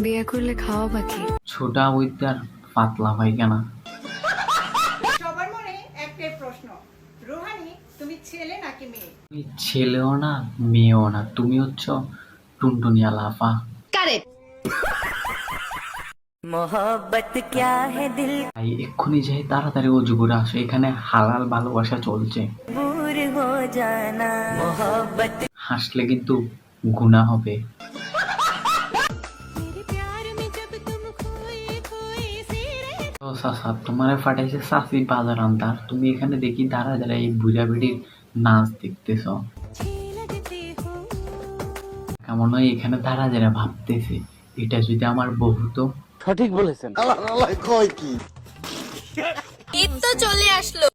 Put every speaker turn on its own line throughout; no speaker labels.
বিয়ে করলে খাওয়া বাকি।
ছোটা উইদার পাতলা পায়খানা।
সবার মনে একটাই প্রশ্ন, রুহানি তুমি ছেলে নাকি মেয়ে?
তুমি ছেলেও না মেয়েও না, তুমি হচ্ছ টুনটুনিয়া লাফা।
কারেক্ট।
ভাই এক্ষুনি যাই তাড়াতাড়ি অজু করে আসো, এখানে হালাল ভালোবাসা চলছে। হাসলে কিন্তু গুনাহ হবে। ও চাচা, তোমারে ফাটাইছে চাচি বাজার আন্দার, তুমি এখানে দেখি দাঁড়া দাঁড়া এই বুড়া বেড়ির নাচ দেখতেছ। কেমন হয় এখানে দাঁড়া দাঁড়া ভাবতেছে, এটা যদি আমার বউ তো।
সঠিক বলেছেন।
ঈদ তো চলে আসলো,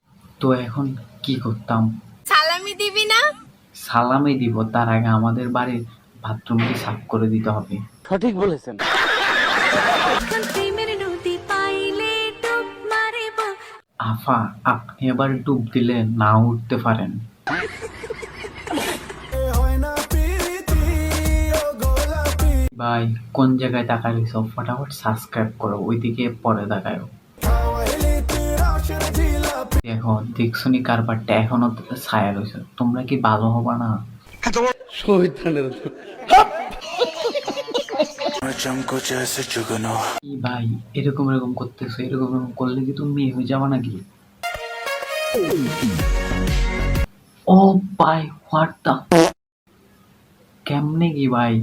তো এখন কি করতাম?
সালামি দিবি না?
সালামই দিব, তার আগে আমাদের বাড়ির বাথরুমটি সাফ করে দিতে হবে।
সঠিক বলেছেন।
আফা, আপনি এবার ডুব দিলে না উঠতে পারেন। ভাই কোন জায়গায় তাকাইছ? ফটাফট সাবস্ক্রাইব করো, ওইদিকে পরে তাকায়। দেখো দেখছনি কারবারটা এখনো ছায়া রয়েছে, তোমরা কি ভালো হবা না? কি ভাই এরকম এরকম করতেছো? এরকম এরকম করলে কি তুমি মেয়ে হয়ে যাবা নাকি? ও ভাই হোয়াট দা, কেমনে কি ভাই?